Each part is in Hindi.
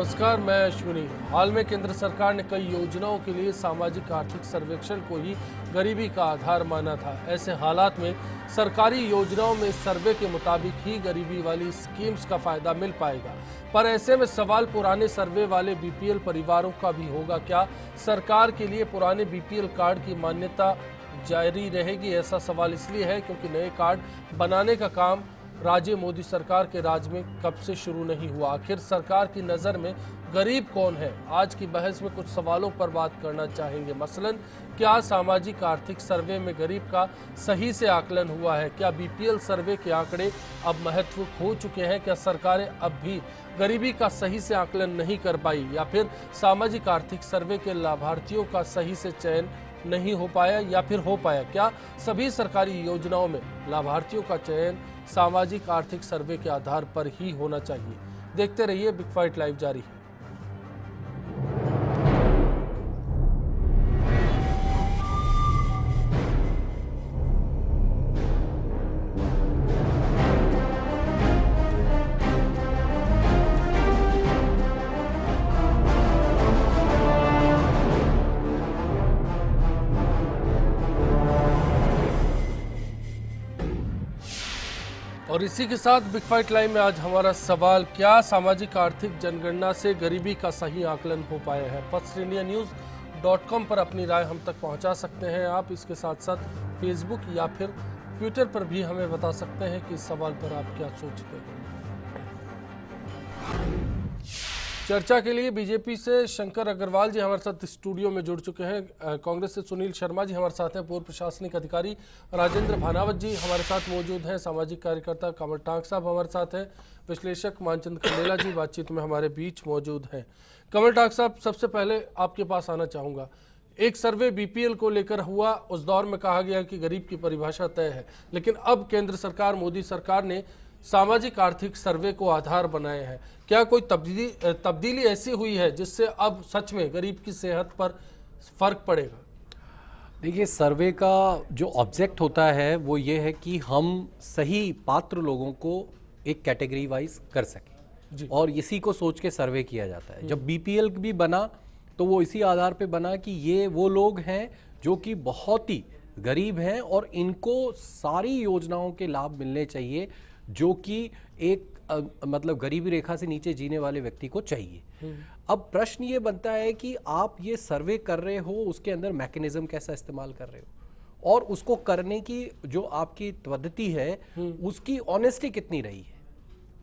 नमस्कार, मैं अश्विनी। हाल में केंद्र सरकार ने कई योजनाओं के लिए सामाजिक आर्थिक सर्वेक्षण को ही गरीबी का आधार माना था। ऐसे हालात में सरकारी योजनाओं में सर्वे के मुताबिक ही गरीबी वाली स्कीम्स का फायदा मिल पाएगा। पर ऐसे में सवाल पुराने सर्वे वाले बीपीएल परिवारों का भी होगा क्या? सरकार के लिए पुराने बीपीएल कार्ड की मान्यता जारी रहेगी? ऐसा सवाल इसलिए है क्योंकि नए कार्ड बनाने का काम राज्य मोदी सरकार के राज में कब से शुरू नहीं हुआ। आखिर सरकार की नज़र में गरीब कौन है? आज की बहस में कुछ सवालों पर बात करना चाहेंगे। मसलन, क्या सामाजिक आर्थिक सर्वे में गरीब का सही से आकलन हुआ है? क्या बीपीएल सर्वे के आंकड़े अब महत्व खो चुके हैं? क्या सरकारें अब भी गरीबी का सही से आकलन नहीं कर पाई, या फिर सामाजिक आर्थिक सर्वे के लाभार्थियों का सही से चयन नहीं हो पाया, या फिर हो पाया? क्या सभी सरकारी योजनाओं में लाभार्थियों का चयन सामाजिक आर्थिक सर्वे के आधार पर ही होना चाहिए? देखते रहिए, बिग फाइट लाइव जारी है। और इसी के साथ बिग फाइट लाइव में आज हमारा सवाल, क्या सामाजिक आर्थिक जनगणना से गरीबी का सही आकलन हो पाया है? firstindianews.com पर अपनी राय हम तक पहुंचा सकते हैं आप। इसके साथ साथ फेसबुक या फिर ट्विटर पर भी हमें बता सकते हैं कि इस सवाल पर आप क्या सोचते हैं। चर्चा के लिए बीजेपी से शंकर अग्रवाल जी हमारे साथ स्टूडियो में जुड़ चुके हैं। कांग्रेस से सुनील शर्मा जी हमारे साथ हैं। पूर्व प्रशासनिक अधिकारी राजेंद्र भानावत जी हमारे साथ मौजूद हैं। सामाजिक कार्यकर्ता कमल टांक साहब हमारे साथ हैं। विश्लेषक मानचंद खंडेला जी बातचीत में हमारे बीच मौजूद हैं। कमल टांक साहब, सबसे पहले आपके पास आना चाहूँगा। एक सर्वे बीपीएल को लेकर हुआ, उस दौर में कहा गया कि गरीब की परिभाषा तय है, लेकिन अब केंद्र सरकार, मोदी सरकार ने सामाजिक आर्थिक सर्वे को आधार बनाए हैं। क्या कोई तब्दीली ऐसी हुई है जिससे अब सच में गरीब की सेहत पर फर्क पड़ेगा? देखिए, सर्वे का जो ऑब्जेक्ट होता है वो ये है कि हम सही पात्र लोगों को एक कैटेगरी वाइज कर सकें, और इसी को सोच के सर्वे किया जाता है। जब बीपीएल भी बना तो वो इसी आधार पे बना कि ये वो लोग हैं जो कि बहुत ही गरीब हैं और इनको सारी योजनाओं के लाभ मिलने चाहिए जो कि एक मतलब गरीबी रेखा से नीचे जीने वाले व्यक्ति को चाहिए। अब प्रश्न ये बनता है कि आप ये सर्वे कर रहे हो, उसके अंदर मैकेनिज्म कैसा इस्तेमाल कर रहे हो, और उसको करने की जो आपकी पद्धति है उसकी ऑनेस्टी कितनी रही है।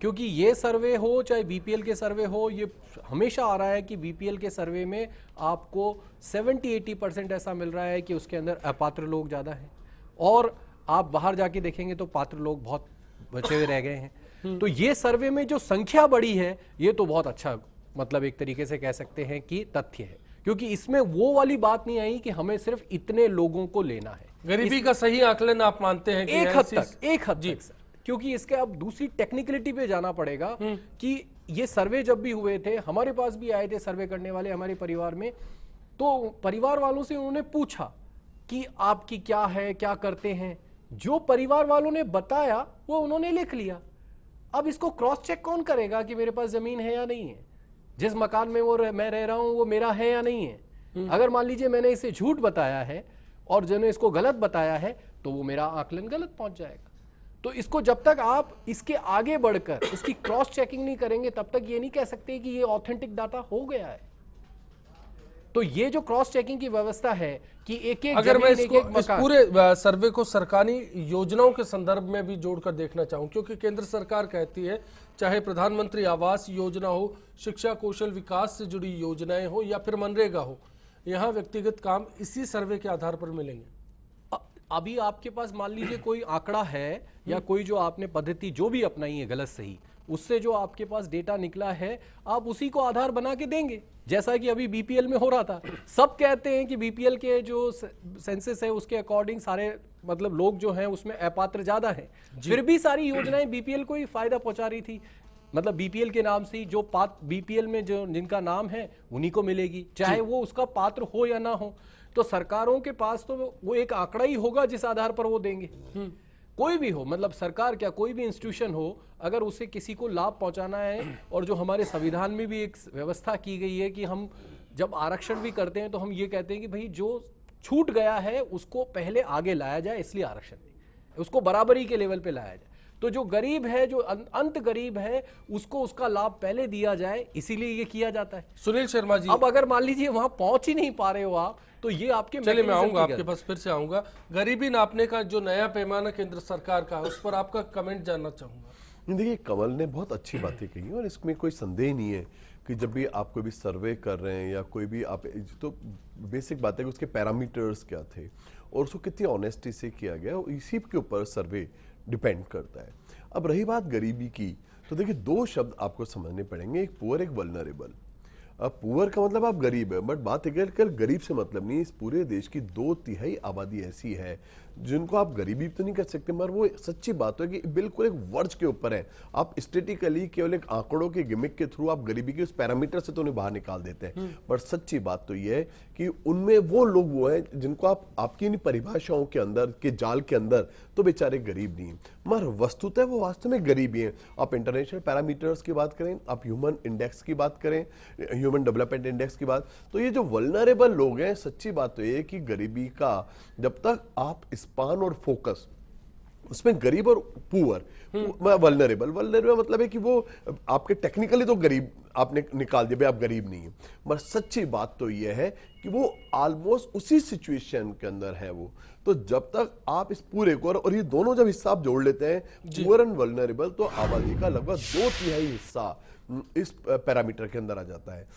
क्योंकि ये सर्वे हो चाहे बीपीएल के सर्वे हो, ये हमेशा आ रहा है कि बीपीएल के सर्वे में आपको 70-80% ऐसा मिल रहा है कि उसके अंदर अपात्र लोग ज़्यादा हैं, और आप बाहर जाके देखेंगे तो पात्र लोग बहुत बचे हुए रह गए हैं। तो ये सर्वे में जो संख्या बढ़ी है, ये तो बहुत अच्छा, मतलब एक तरीके से कह सकते हैं कि तथ्य है, क्योंकि इसमें वो वाली बात नहीं आई कि हमें सिर्फ इतने लोगों को लेना है। गरीबी का सही आकलन आप मानते हैं कि एक हद तक सर, क्योंकि इसके अब दूसरी टेक्निकलिटी पे जाना पड़ेगा कि ये सर्वे जब भी हुए थे, हमारे पास भी आए थे सर्वे करने वाले हमारे परिवार में, तो परिवार वालों से उन्होंने पूछा कि आपकी क्या है, क्या करते हैं। जो परिवार वालों ने बताया वो उन्होंने लिख लिया। अब इसको क्रॉस चेक कौन करेगा कि मेरे पास जमीन है या नहीं है, जिस मकान में मैं रह रहा हूं वो मेरा है या नहीं है। अगर मान लीजिए मैंने इसे झूठ बताया है और जिन्होंने इसको गलत बताया है, तो वो मेरा आकलन गलत पहुंच जाएगा। तो इसको जब तक आप इसके आगे बढ़कर इसकी क्रॉस चेकिंग नहीं करेंगे, तब तक ये नहीं कह सकते कि ये ऑथेंटिक डाटा हो गया है। तो ये जो क्रॉस चेकिंग की व्यवस्था है कि एक अगर मैं इसको इस पूरे सर्वे को सरकारी योजनाओं के संदर्भ में भी जोड़कर देखना चाहूं, क्योंकि केंद्र सरकार कहती है चाहे प्रधानमंत्री आवास योजना हो, शिक्षा कौशल विकास से जुड़ी योजनाएं हो, या फिर मनरेगा हो, यहाँ व्यक्तिगत काम इसी सर्वे के आधार पर मिलेंगे। अभी आपके पास मान लीजिए कोई आंकड़ा है या कोई जो आपने पद्धति जो भी अपनाई है गलत सही, उससे जो आपके पास डेटा निकला है आप उसी को आधार बना के देंगे, जैसा कि अभी बीपीएल में हो रहा था। सब कहते हैं कि बीपीएल के जो सेंसस है उसके अकॉर्डिंग सारे मतलब लोग जो हैं उसमें अपात्र ज्यादा हैं, फिर भी सारी योजनाएं बीपीएल को ही फायदा पहुंचा रही थी। मतलब बीपीएल के नाम से जो बीपीएल में जो जिनका नाम है उन्हीं को मिलेगी, चाहे वो उसका पात्र हो या ना हो। तो सरकारों के पास तो वो एक आंकड़ा ही होगा जिस आधार पर वो देंगे। कोई भी हो, मतलब सरकार क्या, कोई भी इंस्टीट्यूशन हो, अगर उसे किसी को लाभ पहुंचाना है, और जो हमारे संविधान में भी एक व्यवस्था की गई है कि हम जब आरक्षण भी करते हैं तो हम ये कहते हैं कि भाई जो छूट गया है उसको पहले आगे लाया जाए, इसलिए आरक्षण नहीं, उसको बराबरी के लेवल पे लाया जाए। तो जो गरीब है, जो अंत गरीब है, उसको उसका लाभ पहले दिया जाए, इसीलिए ये किया जाता है। सुनील शर्मा जी, अब अगर मान लीजिए वहां पहुंच ही नहीं पा रहे हो आप, तो ये आपके चलिए मैं आऊंगा आपके पास, फिर से आऊंगा। गरीबी नापने का जो नया पैमाना केंद्र सरकार का है, उस पर आपका कमेंट जानना चाहूंगा। देखिए, कमल ने बहुत अच्छी बातें कही और इसमें कोई संदेह नहीं है कि जब भी आप कोई भी सर्वे कर रहे हैं या कोई भी आप, तो बेसिक बात है कि उसके पैरामीटर्स क्या थे और उसको कितनी ऑनेस्टी से किया गया, इसी के ऊपर सर्वे डिपेंड करता है। अब रही बात गरीबी की, तो देखिए दो शब्द आपको समझने पड़ेंगे, एक पुअर, एक वल्नरेबल। अब पुअर का मतलब आप गरीब है, बट बात है गरीब से मतलब नहीं, इस पूरे देश की 2/3 आबादी ऐसी है जिनको आप गरीबी तो नहीं कर सकते, मगर वो सच्ची बात है कि बिल्कुल एक वर्ज के ऊपर है। आप स्टेटिकली केवल एक आंकड़ों के गिमिक के थ्रू आप गरीबी के उस पैरामीटर से तो उन्हें बाहर निकाल देते हैं, बट सच्ची बात तो ये है कि उनमें वो लोग वो हैं जिनको आप आपकी इन परिभाषाओं के अंदर के जाल के अंदर तो बेचारे गरीब नहीं है, मगर वस्तुतः वो वास्तव में गरीब ही हैं। आप इंटरनेशनल पैरामीटर्स की बात करें, आप ह्यूमन इंडेक्स की बात करें, ह्यूमन डेवलपमेंट इंडेक्स की बात, तो ये जो वल्नरेबल लोग हैं, सच्ची बात तो ये है कि गरीबी का जब तक आप स्पान और फोकस उसमें गरीब और पुअर, वल्नरेबल मतलब है कि वो आपके टेक्निकली तो गरीब आपने निकाल दिया, भाई आप गरीब नहीं है, मगर सच्ची बात तो ये है कि वो ऑलमोस्ट उसी सिचुएशन के अंदर है वो। तो जब तक आप इस पूरे को, और ये दोनों जब हिस्सा आप जोड़ लेते हैं, पुअर एंड वल्नरेबल, तो आबादी का लगभग 2/3 हिस्सा इस पैरामीटर के अंदर आ जाता है,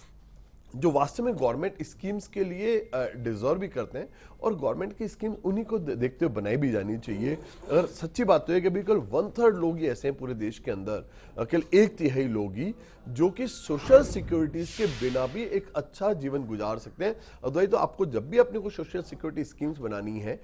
जो वास्तव में गवर्नमेंट स्कीम्स के लिए डिजर्व भी करते हैं, और गवर्नमेंट की स्कीम उन्हीं को देखते हुए बनाई भी जानी चाहिए। अगर सच्ची बात तो है कि अभी केवल 1/3 लोग ही ऐसे हैं पूरे देश के अंदर, केवल 1/3 लोग ही जो कि सोशल सिक्योरिटीज के बिना भी एक अच्छा जीवन गुजार सकते हैं। अदरवाइज तो आपको जब भी अपने को सोशल सिक्योरिटी स्कीम्स बनानी है,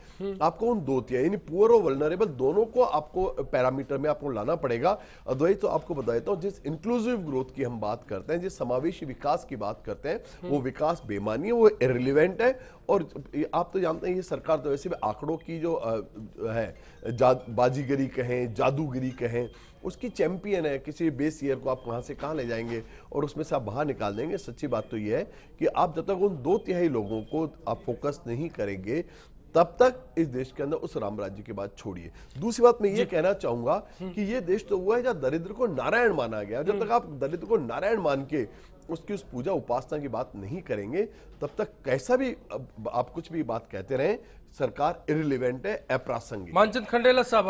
आपको उन 2/3 यानी पुअर और वल्नरेबल दोनों को आपको पैरामीटर में आपको लाना पड़ेगा। अदरवाइज तो आपको बता देता हूं, जिस इंक्लूसिव ग्रोथ की हम बात करते हैं, जिस समावेशी विकास की बात करते हैं, वो विकास बेमानी है, वो इररिलेवेंट है। और आप तो जानते हैं ये सरकार तो वैसे भी आंकड़ों की जो है बाजीगरी कहें, जादूगिरी कहें, उसकी चैंपियन है। किसी बेस ईयर को आप कहां से कहां ले जाएंगे और उसमें से आप बाहर निकाल देंगे। सच्ची बात तो ये है कि आप जब तक उन 2/3 लोगों को आप फोकस नहीं करेंगे, तब तक इस देश के अंदर उस राम राज्य की बात छोड़िए। दूसरी बात मैं ये कहना चाहूंगा कि ये देश तो हुआ है जहां दरिद्र को नारायण माना गया। जब तक आप दरिद्र को नारायण मान के उसकी उस पूजा उपासना की बात नहीं करेंगे, तब तक कैसा भी आप कुछ भी बात कहते रहें, सरकार इररिलेवेंट है, अप्रासंगिक। मानचंद खंडेला साहब,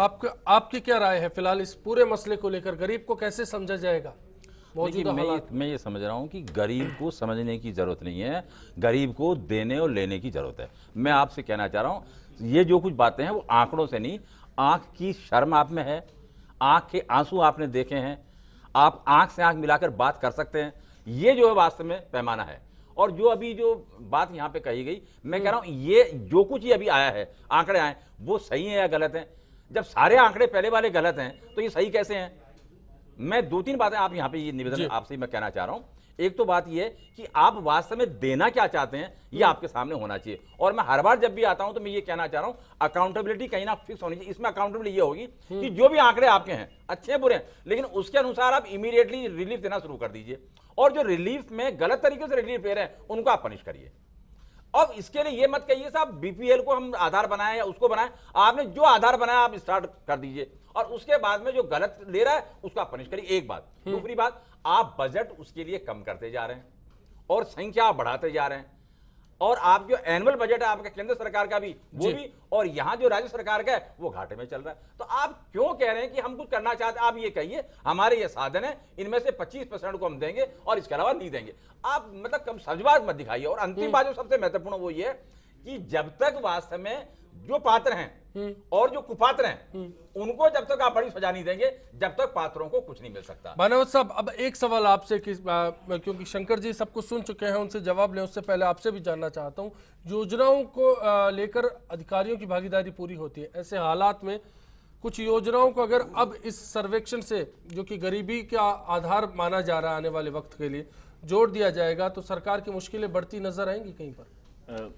आपकी क्या राय है फिलहाल इस पूरे मसले को लेकर? गरीब को कैसे समझा जाएगा? मैं ये समझ रहा हूं कि गरीब को समझने की जरूरत नहीं है, गरीब को देने और लेने की जरूरत है। मैं आपसे कहना चाह रहा हूं, ये जो कुछ बातें हैं वो आंकड़ों से नहीं, आंख की शर्म आप में है, आंख के आंसू आपने देखे हैं, आप आंख से आंख मिलाकर बात कर सकते हैं। ये जो है वास्तव में पैमाना है। और जो अभी जो बात यहां पे कही गई, मैं कह रहा हूं ये जो कुछ ही अभी आया है, आंकड़े आए, वो सही है या गलत है? जब सारे आंकड़े पहले वाले गलत हैं तो ये सही कैसे हैं? मैं 2-3 बातें आप यहां पे ये निवेदन आपसे मैं कहना चाह रहा हूं। एक तो बात ये कि आप वास्तव में देना क्या चाहते हैं, ये आपके सामने होना चाहिए। और मैं हर बार जब भी आता हूं तो मैं ये कहना चाह रहा हूं, अकाउंटेबिलिटी कहीं ना फिक्स होनी चाहिए। इसमें अकाउंटेबिलिटी ये होगी कि जो भी आंकड़े आपके हैं, अच्छे बुरे हैं, लेकिन उसके अनुसार आप इमीडिएटली रिलीफ देना शुरू कर दीजिए। और जो रिलीफ में गलत तरीके से रिलीफ दे रहे हैं, उनको आप पनिश करिए। अब इसके लिए ये मत कहिए साहब बीपीएल को हम आधार बनाए या उसको बनाए, आपने जो आधार बनाया आप स्टार्ट कर दीजिए, और उसके बाद में जो गलत ले रहा है उसका पनिश करिए। एक बात। दूसरी बात, आप बजट उसके लिए कम करते जा रहे हैं और संख्या बढ़ाते जा रहे हैं, और आप जो एनुअल बजट है आपका केंद्र सरकार का भी, वो भी, और यहां जो राज्य सरकार का है वो घाटे में चल रहा है। तो आप क्यों कह रहे हैं कि हम कुछ करना चाहते हैं? आप ये कहिए हमारे ये साधन है, इनमें से 25% को हम देंगे और इसके अलावा नहीं देंगे। आप मतलब कम सजबाज मत दिखाइए। और अंतिम बात जो सबसे महत्वपूर्ण वो ये कि जब तक वास्तव में जो पात्र हैं और जो कुपात्र हैं, उनको जब तक आप बड़ी सजा नहीं देंगे, जब तक पात्रों को कुछ नहीं मिल सकता। भानुवत साहब, अब एक सवाल आपसे क्योंकि शंकर जी सब कुछ सुन चुके हैं, उनसे जवाब लें उससे पहले आपसे भी जानना चाहता हूं। योजनाओं को लेकर अधिकारियों की भागीदारी पूरी होती है, ऐसे हालात में कुछ योजनाओं को अगर अब इस सर्वेक्षण से, जो कि गरीबी का आधार माना जा रहा है आने वाले वक्त के लिए, जोड़ दिया जाएगा तो सरकार की मुश्किलें बढ़ती नजर आएंगी कहीं पर?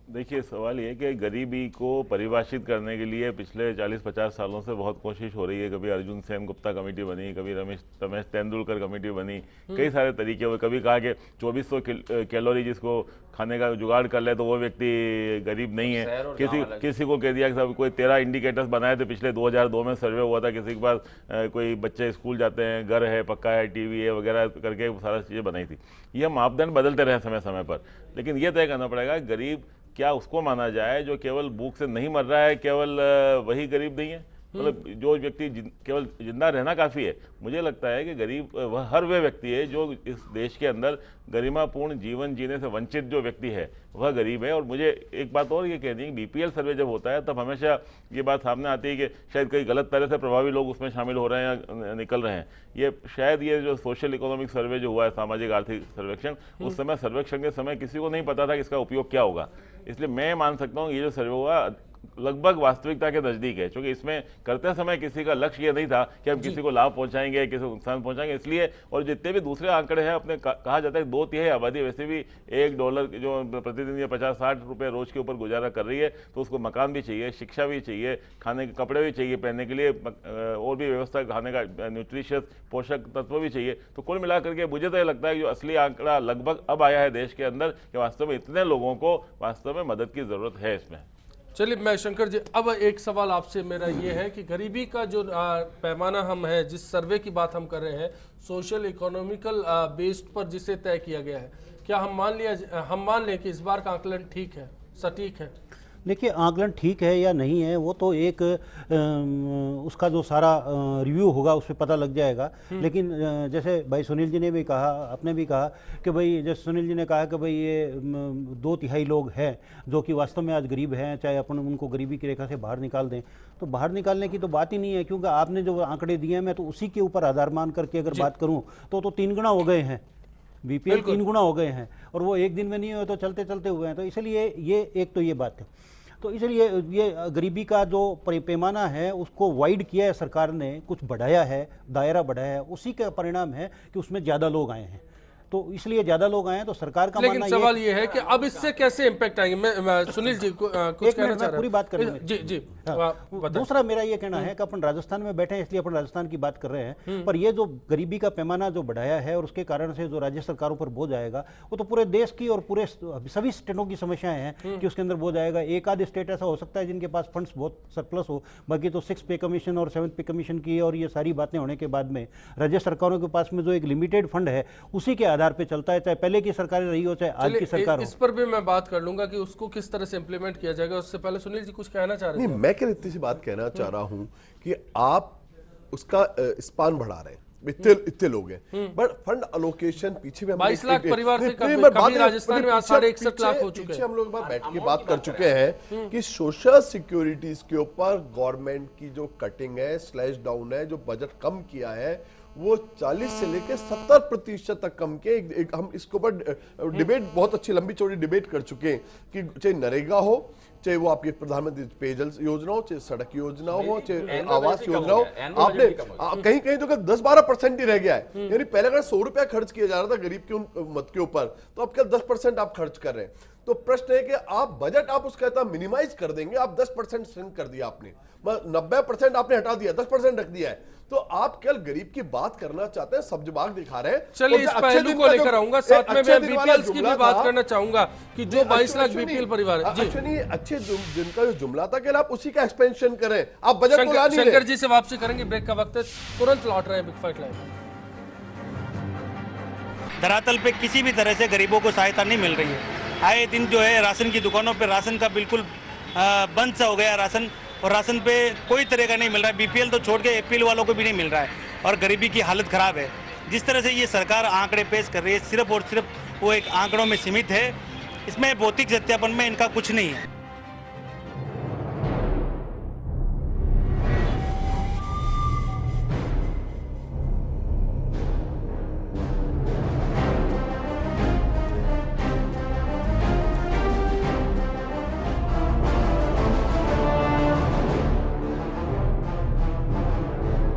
देखिए, सवाल ये है कि गरीबी को परिभाषित करने के लिए पिछले 40-50 सालों से बहुत कोशिश हो रही है। कभी अर्जुन सेन गुप्ता कमेटी बनी, कभी रमेश तेंदुलकर कमेटी बनी, कई सारे तरीके हुए। कभी कहा कि 2400 कैलोरी जिसको खाने का जुगाड़ कर ले तो वो व्यक्ति गरीब नहीं है। किसी को कह दिया कि साहब कोई 13 इंडिकेटर्स बनाए थे। पिछले 2002 में सर्वे हुआ था, किसी के पास कोई बच्चे स्कूल जाते हैं, घर है, पक्का है, टीवी है वगैरह करके सारा चीज़ें बनाई थी। ये मापदंड बदलते रहे समय समय पर, लेकिन ये तय करना पड़ेगा गरीब क्या उसको माना जाए जो केवल भूख से नहीं मर रहा है, केवल वही गरीब नहीं है। मतलब जो व्यक्ति केवल जिंदा रहना काफ़ी है। मुझे लगता है कि गरीब वह हर वह व्यक्ति है जो इस देश के अंदर गरिमापूर्ण जीवन जीने से वंचित जो व्यक्ति है वह गरीब है। और मुझे एक बात और ये कहनी है कि बीपीएल सर्वे जब होता है तब हमेशा ये बात सामने आती है कि शायद कई गलत तरह से प्रभावी लोग उसमें शामिल हो रहे हैं या निकल रहे हैं। ये शायद ये जो सोशल इकोनॉमिक सर्वे जो हुआ है, सामाजिक आर्थिक सर्वेक्षण, उस समय सर्वेक्षण के समय किसी को नहीं पता था कि इसका उपयोग क्या होगा। इसलिए मैं मान सकता हूँ ये जो सर्वे हुआ लगभग वास्तविकता के नज़दीक है, क्योंकि इसमें करते समय किसी का लक्ष्य ये नहीं था कि हम किसी को लाभ पहुंचाएंगे, किसी को नुकसान पहुंचाएंगे। इसलिए और जितने भी दूसरे आंकड़े हैं अपने कहा जाता है 2/3 आबादी वैसे भी $1 जो प्रतिदिन या 50-60 रुपये रोज के ऊपर गुजारा कर रही है, तो उसको मकान भी चाहिए, शिक्षा भी चाहिए, खाने के कपड़े भी चाहिए पहनने के लिए, और भी व्यवस्था खाने का न्यूट्रिशियस पोषक तत्व भी चाहिए। तो कुल मिलाकर के मुझे तो ये लगता है कि जो असली आंकड़ा लगभग अब आया है देश के अंदर कि वास्तव में इतने लोगों को वास्तव में मदद की जरूरत है इसमें। चलिए मैं शंकर जी, अब एक सवाल आपसे मेरा ये है कि गरीबी का जो पैमाना हम है, जिस सर्वे की बात हम कर रहे हैं, सोशल इकोनॉमिकल बेस्ड पर जिसे तय किया गया है, क्या हम मान लें कि इस बार का आकलन ठीक है, सटीक है? देखिए, आकलन ठीक है या नहीं है वो तो एक उसका जो सारा रिव्यू होगा उस पर पता लग जाएगा। लेकिन जैसे भाई सुनील जी ने भी कहा, आपने भी कहा कि भाई, जैसे सुनील जी ने कहा कि भाई ये 2/3 लोग हैं जो कि वास्तव में आज गरीब हैं, चाहे अपन उनको गरीबी की रेखा से बाहर निकाल दें, तो बाहर निकालने की तो बात ही नहीं है। क्योंकि आपने जो आंकड़े दिए हैं, मैं तो उसी के ऊपर आधार मान करके अगर बात करूँ तो 3 गुना हो गए हैं। बीपीएल 3 गुना हो गए हैं, और वो एक दिन में नहीं हुए तो चलते चलते हुए हैं। तो इसलिए ये एक तो ये बात है। तो इसलिए ये गरीबी का जो पैमाना है उसको वाइड किया है सरकार ने, कुछ बढ़ाया है, दायरा बढ़ाया है, उसी का परिणाम है कि उसमें ज़्यादा लोग आए हैं। तो इसलिए ज्यादा लोग आए हैं, तो सरकार का लेकिन सवाल ये है कि अब इससे कैसे इम्पैक्ट आएंगे? मैं सुनील जी को कुछ कहना चाह रहा हूं, पूरी बात करेंगे। जी जी हाँ। दूसरा मेरा ये कहना है कि अपन राजस्थान में बैठे हैं इसलिए अपन राजस्थान की बात कर रहे हैं, पर ये जो गरीबी का पैमाना जो बढ़ाया है और उसके कारण से जो राज्य सरकारों पर बोझ आएगा, वो तो पूरे देश की और पूरे सभी स्टेटों की समस्याएं हैं कि उसके अंदर बोझ आएगा। एक आध स्टेट ऐसा हो सकता है जिनके पास फंड्स बहुत सरप्लस हो, बाकी तो 6 पे कमीशन और 7 पे कमीशन की और ये सारी बातें होने के बाद में राज्य सरकारों के पास में जो एक लिमिटेड फंड है उसी के आधार पर चलता है, चाहे पहले की सरकारें रही हो चाहे आज की सरकार हो। इस पर भी मैं बात कर लूंगा कि उसको किस तरह से इंप्लीमेंट किया जाएगा। उससे पहले सुनील जी कुछ कहना चाह रहे थे? नहीं, मैं क्या इतनी सी बात कहना चाह रहा हूं कि आप उसका स्पान बढ़ा रहे हैं, इतने लोग हैं, बट फंड अलोकेशन पीछे भी 22 लाख परिवार से कभी राजस्थान में 61 लाख हो चुके हैं। हम लोग बैठ के बात कर चुके हैं कि सोशल सिक्योरिटीज के ऊपर गवर्नमेंट की जो कटिंग है, स्लैश डाउन है, जो बजट कम किया है, वो 40 से लेकर 70% तक कम के हम इसके ऊपर डिबेट, बहुत अच्छी लंबी चौड़ी डिबेट कर चुके हैं कि चाहे नरेगा हो, चाहे वो आपकी प्रधानमंत्री पेयजल योजना हो, चाहे सड़क योजना हो, चाहे आवास योजना हो, आपने कहीं कहीं तो 10-12% ही रह गया है। यानी पहले अगर 100 रुपया खर्च किया जा रहा था गरीब के मत के ऊपर, तो अब क्या 10% आप खर्च कर रहे हैं। तो प्रश्न है कि आप बजट आप उसका मिनिमाइज कर देंगे, आप 10% श्रिंक कर दिया आपने, 90% आपने हटा दिया, 10% रख दिया है। तो आप केवल गरीब की बात करना चाहते हैं, सब जवाब दिखा रहे हैं। चलिए इस पहलू को लेकर आऊंगा, साथ में मैं बीपीएल की भी बात करना चाहूंगा कि जो 22 लाख बीपीएल परिवार है। अच्छे जिनका जो जुमला था कि आप उसी का एक्सपेंशन करें, आप बजट को ला नहीं रहे। शंकर जी से वापसी करेंगे, ब्रेक का वक्त है, तुरंत लौट रहे हैं बिग फाइट लाइव। धरातल पे किसी भी तरह से गरीबों को सहायता नहीं मिल रही है। आए दिन जो है राशन की दुकानों पे राशन का बिल्कुल बंद सा हो गया राशन, और राशन पे कोई तरह का नहीं मिल रहा है। बीपीएल तो छोड़ के एपीएल वालों को भी नहीं मिल रहा है, और गरीबी की हालत खराब है। जिस तरह से ये सरकार आंकड़े पेश कर रही है, सिर्फ और सिर्फ वो एक आंकड़ों में सीमित है, इसमें भौतिक सत्यापन में इनका कुछ नहीं है।